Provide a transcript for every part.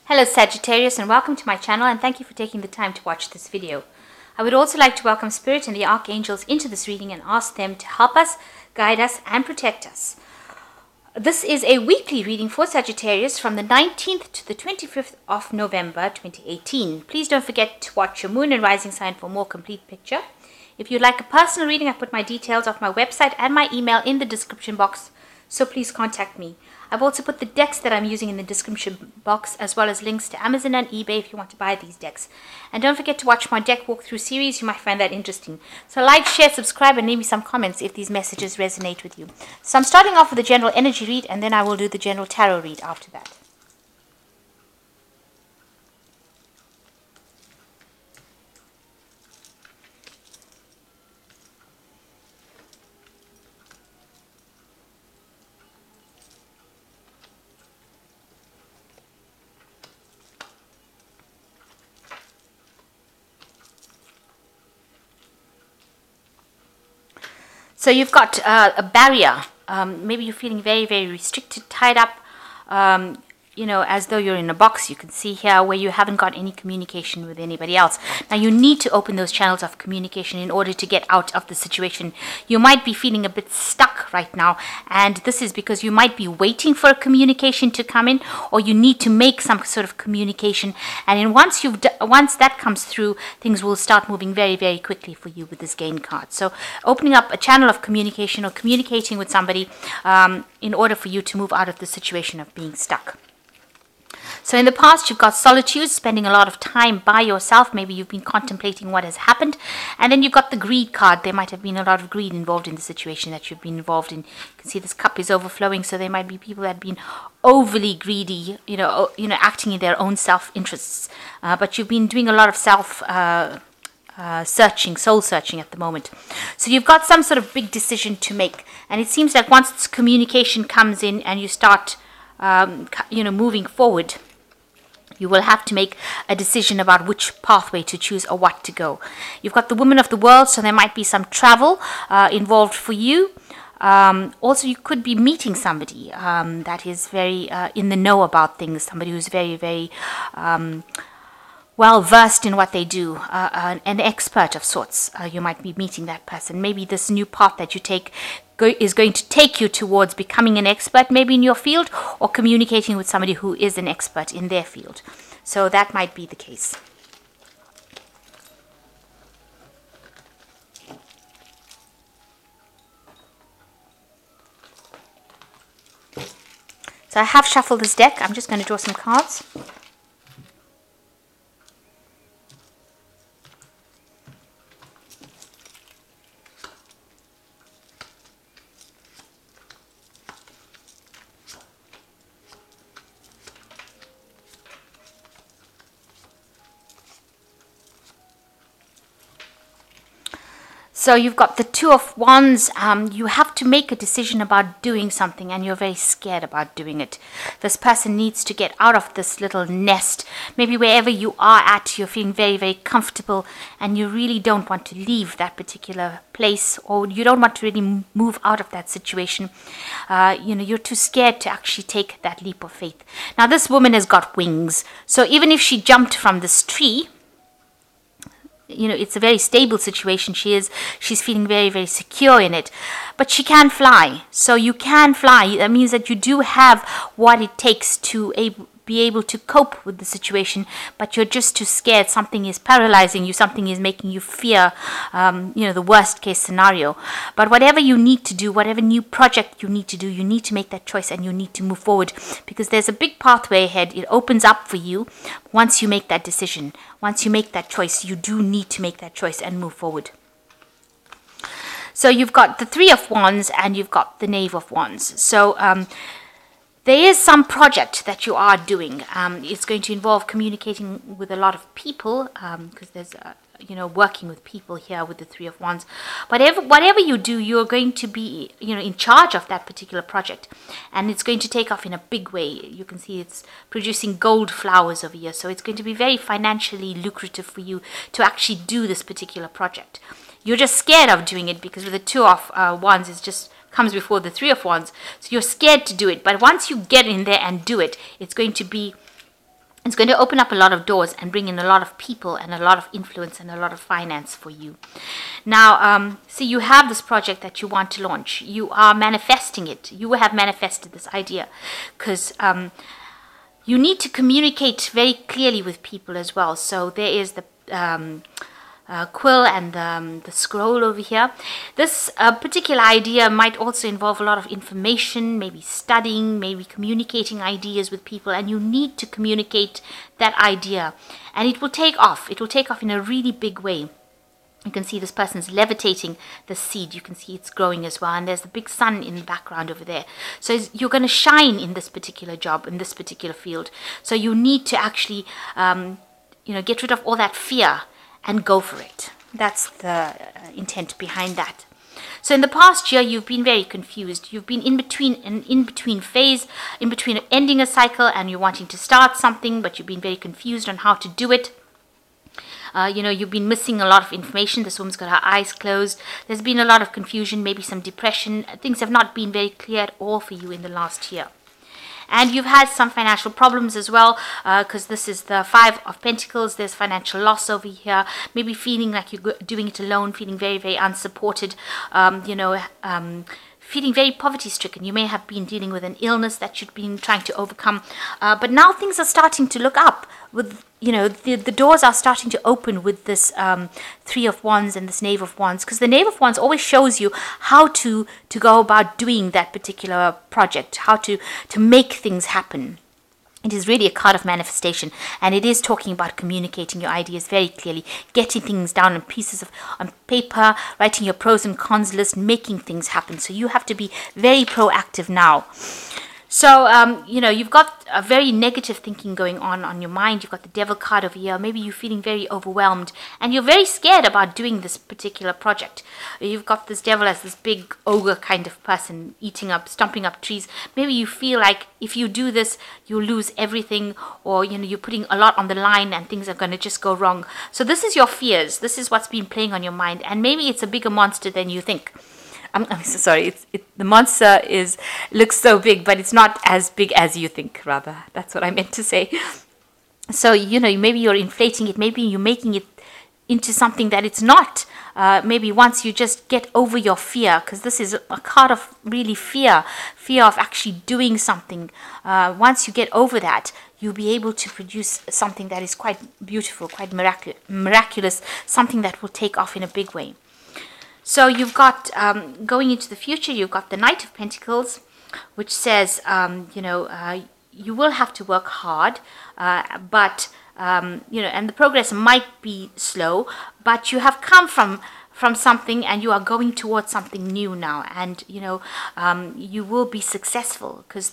Hello Sagittarius, and welcome to my channel, and thank you for taking the time to watch this video. I would also like to welcome Spirit and the Archangels into this reading and ask them to help us, guide us and protect us. This is a weekly reading for Sagittarius from the 19th to the 25th of November 2018. Please don't forget to watch your moon and rising sign for a more complete picture. If you'd like a personal reading, I put my details of my website and my email in the description box, so please contact me. I've also put the decks that I'm using in the description box, as well as links to Amazon and eBay if you want to buy these decks. And don't forget to watch my deck walkthrough series. You might find that interesting. So like, share, subscribe, and leave me some comments if these messages resonate with you. So I'm starting off with the general energy read, and then I will do the general tarot read after that. So you've got a barrier. Maybe you're feeling very, very restricted, tied up, as though you're in a box. You can see here where you haven't got any communication with anybody else. Now you need to open those channels of communication in order to get out of the situation. You might be feeling a bit stuck right now, and this is because you might be waiting for a communication to come in, or you need to make some sort of communication. And then once that comes through, things will start moving very, very quickly for you with this gain card. So opening up a channel of communication or communicating with somebody in order for you to move out of the situation of being stuck. So in the past, you've got solitude, spending a lot of time by yourself. Maybe you've been contemplating what has happened. And then you've got the greed card. There might have been a lot of greed involved in the situation that you've been involved in. You can see this cup is overflowing, so there might be people that have been overly greedy, acting in their own self-interests. But you've been doing a lot of soul searching at the moment. So you've got some sort of big decision to make. And it seems like once this communication comes in and you start moving forward, you will have to make a decision about which pathway to choose or what to go. You've got the woman of the world, so there might be some travel involved for you. Also, you could be meeting somebody that is very in the know about things, somebody who's very, very well versed in what they do, an expert of sorts. You might be meeting that person. Maybe this new path that you take is going to take you towards becoming an expert, maybe in your field, or communicating with somebody who is an expert in their field. So that might be the case. So I have shuffled this deck. I'm just going to draw some cards. So you've got the Two of Wands. You have to make a decision about doing something, and you're very scared about doing it. This person needs to get out of this little nest. Maybe wherever you are at, you're feeling very, very comfortable, and you really don't want to leave that particular place, or you don't want to really move out of that situation. You're too scared to actually take that leap of faith. Now, this woman has got wings. So even if she jumped from this tree, it's a very stable situation. She's feeling very, very secure in it, but she can fly. So you can fly. That means that you do have what it takes to be able to cope with the situation, but you're just too scared. Something is paralyzing you. Something is making you fear, the worst case scenario. But whatever you need to do, whatever new project you need to do, you need to make that choice and you need to move forward, because there's a big pathway ahead. It opens up for you once you make that decision. Once you make that choice, you do need to make that choice and move forward. So you've got the Three of Wands and you've got the Knave of Wands. So there is some project that you are doing. It's going to involve communicating with a lot of people, because there's, working with people here with the Three of Wands. Whatever you do, you're going to be, in charge of that particular project, and it's going to take off in a big way. You can see it's producing gold flowers over here, so it's going to be very financially lucrative for you to actually do this particular project. You're just scared of doing it because with the Two of Wands, it's just comes before the Three of Wands. So you're scared to do it. But once you get in there and do it, it's going to be It's going to open up a lot of doors and bring in a lot of people and a lot of influence and a lot of finance for you. Now, see, you have this project that you want to launch. You are manifesting it. You have manifested this idea because you need to communicate very clearly with people as well. So there is the quill and the scroll over here. This particular idea might also involve a lot of information, maybe studying, maybe communicating ideas with people, and you need to communicate that idea, and it will take off. It will take off in a really big way. You can see this person's levitating the seed. You can see it's growing as well, and there's the big sun in the background over there. So you're going to shine in this particular job, in this particular field. So you need to actually get rid of all that fear and go for it. That's the intent behind that. So in the past year, you've been very confused. You've been in between phase, in between ending a cycle and you're wanting to start something, but you've been very confused on how to do it. You've been missing a lot of information. This woman's got her eyes closed. There's been a lot of confusion, maybe some depression. Things have not been very clear at all for you in the last year. And you've had some financial problems as well, because this is the Five of Pentacles. There's financial loss over here. Maybe feeling like you're doing it alone, feeling very, very unsupported, feeling very poverty-stricken. You may have been dealing with an illness that you've been trying to overcome. But now things are starting to look up. With the doors are starting to open with this Three of Wands and this Knave of Wands, because the Knave of Wands always shows you how to go about doing that particular project, how to make things happen. It is really a card of manifestation, and it is talking about communicating your ideas very clearly, getting things down on paper, writing your pros and cons list, making things happen. So you have to be very proactive now. So, you've got a very negative thinking going on your mind. You've got the Devil card over here. Maybe you're feeling very overwhelmed and you're very scared about doing this particular project. You've got this Devil as this big ogre kind of person, stomping up trees. Maybe you feel like if you do this, you'll lose everything, or, you're putting a lot on the line and things are going to just go wrong. So this is your fears. This is what's been playing on your mind. And maybe it's a bigger monster than you think. I'm so sorry. The monster looks so big, but it's not as big as you think. Rather, that's what I meant to say. So maybe you're inflating it. Maybe you're making it into something that it's not. Maybe once you just get over your fear, because this is a card of really fear of actually doing something. Once you get over that, you'll be able to produce something that is quite beautiful, quite miraculous, something that will take off in a big way. So you've got, going into the future, you've got the Knight of Pentacles, which says, you will have to work hard, but, and the progress might be slow, but you have come from something and you are going towards something new now. And, you will be successful because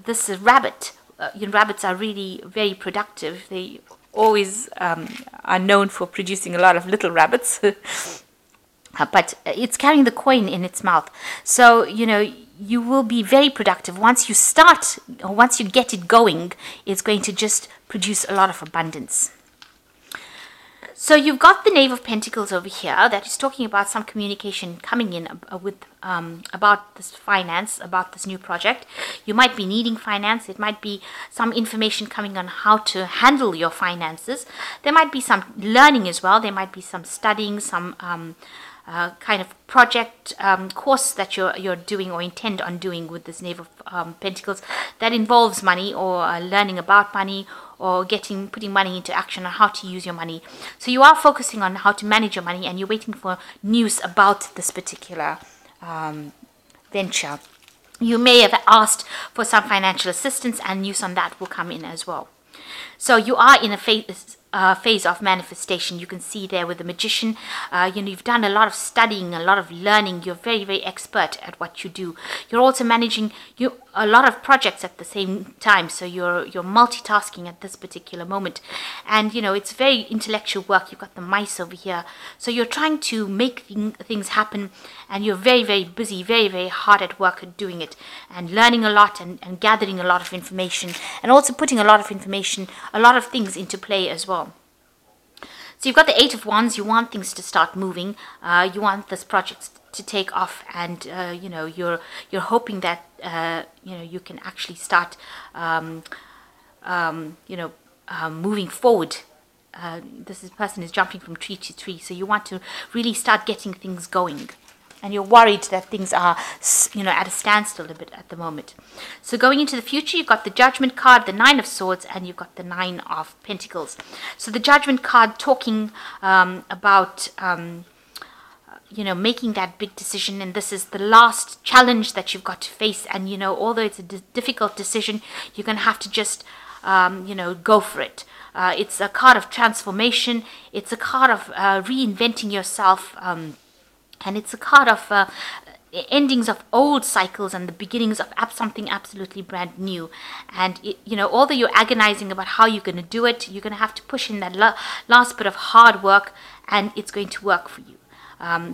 this rabbit, rabbits are really very productive. They always are known for producing a lot of little rabbits. But it's carrying the coin in its mouth. So, you will be very productive. Once you start, or once you get it going, it's going to just produce a lot of abundance. So you've got the Knave of Pentacles over here that is talking about some communication coming in about this finance, about this new project. You might be needing finance. It might be some information coming on how to handle your finances. There might be some learning as well. There might be some studying, some kind of project course that you're doing or intend on doing with this Knave of Pentacles that involves money, or learning about money, or putting money into action on how to use your money. So you are focusing on how to manage your money, and you're waiting for news about this particular venture. You may have asked for some financial assistance, and news on that will come in as well. So you are in a phase of manifestation. You can see there with the Magician, you've done a lot of studying, a lot of learning. You're very, very expert at what you do. You're also managing a lot of projects at the same time. So you're multitasking at this particular moment. And, it's very intellectual work. You've got the mice over here. So you're trying to make things happen, and you're very, very busy, very, very hard at work at doing it, and learning a lot and gathering a lot of information, and also putting a lot of information, a lot of things into play as well. So you've got the Eight of Wands. You want things to start moving. You want this project to take off, and you're hoping that you can actually start moving forward. This person is jumping from tree to tree, so you want to really start getting things going. And you're worried that things are, at a standstill a bit at the moment. So going into the future, you've got the Judgment card, the Nine of Swords, and you've got the Nine of Pentacles. So the Judgment card talking about, making that big decision. And this is the last challenge that you've got to face. And, although it's a difficult decision, you're going to have to just, go for it. It's a card of transformation. It's a card of reinventing yourself. And it's a card of endings of old cycles and the beginnings of something absolutely brand new. And, although you're agonizing about how you're going to do it, you're going to have to push in that last bit of hard work, and it's going to work for you.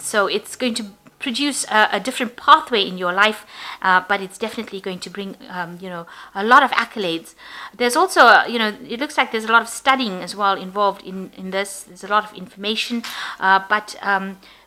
So it's going to produce a different pathway in your life, but it's definitely going to bring, a lot of accolades. There's also, it looks like there's a lot of studying as well involved in this. There's a lot of information, but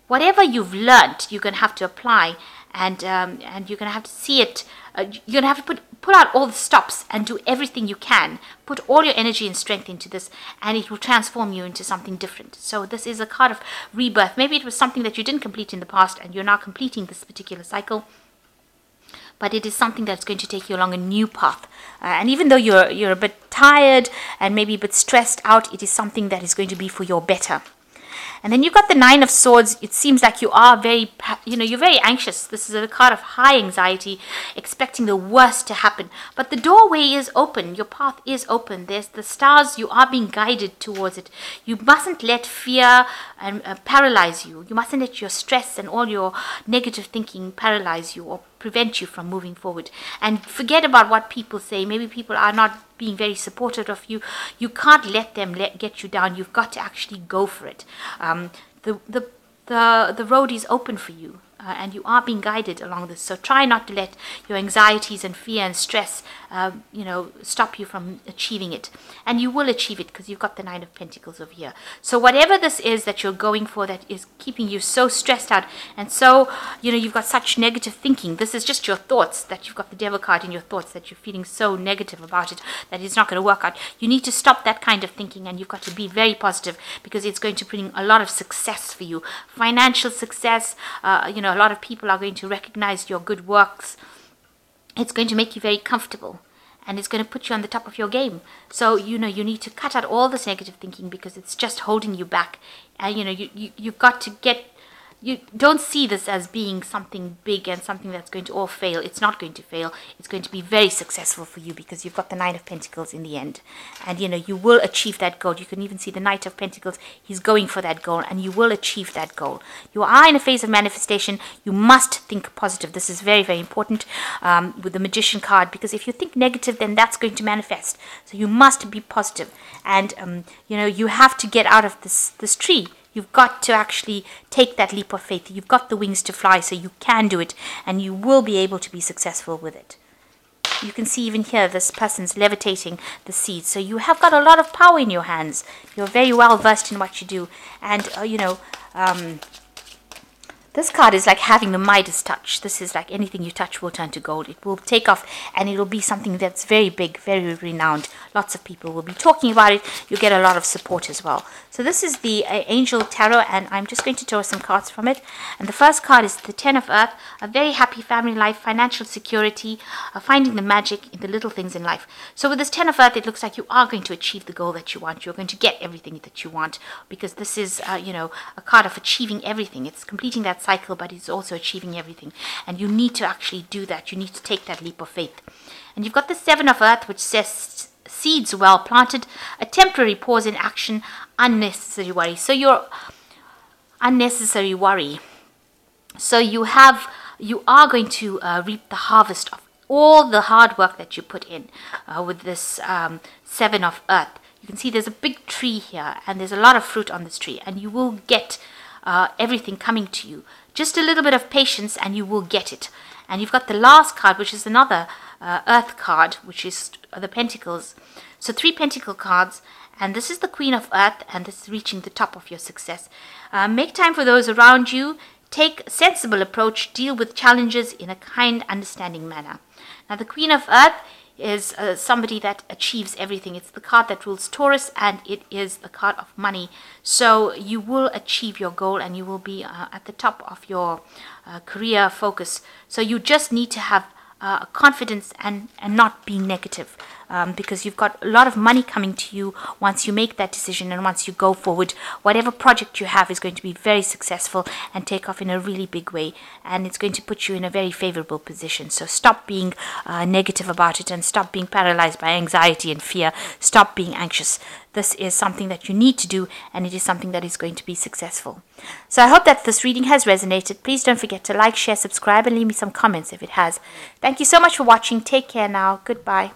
whatever you've learned, you're going to have to apply, and you're going to have to see it. You're going to have to pull out all the stops and do everything you can. Put all your energy and strength into this, and it will transform you into something different. So this is a card of rebirth. Maybe it was something that you didn't complete in the past, and you're now completing this particular cycle. But it is something that's going to take you along a new path. And even though you're a bit tired and maybe a bit stressed out, it is something that is going to be for your better. And then you've got the Nine of Swords. It seems like you are you're very anxious. This is a card of high anxiety, expecting the worst to happen. But the doorway is open. Your path is open. There's the stars. You are being guided towards it. You mustn't let fear and paralyze you. You mustn't let your stress and all your negative thinking paralyze you or prevent you from moving forward. And forget about what people say. Maybe people are not being very supportive of you. You can't let them get you down. You've got to actually go for it. The road is open for you, and you are being guided along this. So try not to let your anxieties and fear and stress, stop you from achieving it. And you will achieve it because you've got the Nine of Pentacles over here. So whatever this is that you're going for that is keeping you so stressed out, and so, you've got such negative thinking. This is just your thoughts, that you've got the Devil card in your thoughts, that you're feeling so negative about it, that it's not going to work out. You need to stop that kind of thinking, and you've got to be very positive, because it's going to bring a lot of success for you. Financial success, a lot of people are going to recognize your good works. It's going to make you very comfortable, and it's going to put you on the top of your game. So, you need to cut out all this negative thinking, because it's just holding you back. And, you've got to you don't see this as being something big and something that's going to all fail. It's not going to fail. It's going to be very successful for you, because you've got the Nine of Pentacles in the end. And, you will achieve that goal. You can even see the Knight of Pentacles. He's going for that goal, and you will achieve that goal. You are in a phase of manifestation. You must think positive. This is very, very important with the Magician card, because if you think negative, then that's going to manifest. So you must be positive. And, you have to get out of this tree. You've got to actually take that leap of faith. You've got the wings to fly, so you can do it, and you will be able to be successful with it. You can see even here, this person's levitating the seeds. So you have got a lot of power in your hands. You're very well versed in what you do. And, this card is like having the Midas touch. This is like anything you touch will turn to gold. It will take off, and it will be something that's very big, very renowned. Lots of people will be talking about it. You get a lot of support as well. So this is the Angel Tarot, and I'm just going to draw some cards from it. And the first card is the Ten of Earth, a very happy family life, financial security, finding the magic in the little things in life. So with this Ten of Earth, it looks like you are going to achieve the goal that you want. You're going to get everything that you want, because this is, a card of achieving everything. It's completing that cycle, but it's also achieving everything. And you need to actually do that. You need to take that leap of faith. And you've got the Seven of Earth, which says seeds well planted, a temporary pause in action, unnecessary worry. So you're unnecessary worry. So you are going to reap the harvest of all the hard work that you put in with this Seven of Earth. You can see there's a big tree here, and there's a lot of fruit on this tree, and you will get everything coming to you. Just a little bit of patience, and you will get it. And you've got the last card, which is another Earth card, which is the Pentacles. So 3 Pentacle cards, and this is the Queen of Earth, and this is reaching the top of your success. Make time for those around you. Take a sensible approach. Deal with challenges in a kind, understanding manner. Now, the Queen of Earth is somebody that achieves everything. It's the card that rules Taurus, and it is the card of money. So you will achieve your goal, and you will be at the top of your career focus. So you just need to have confidence and not be negative, because you've got a lot of money coming to you once you make that decision, and once you go forward, whatever project you have is going to be very successful and take off in a really big way, and it's going to put you in a very favorable position. So stop being negative about it, and stop being paralyzed by anxiety and fear. Stop being anxious. This is something that you need to do, and it is something that is going to be successful. So I hope that this reading has resonated. Please don't forget to like, share, subscribe, and leave me some comments if it has. Thank you so much for watching. Take care now. Goodbye.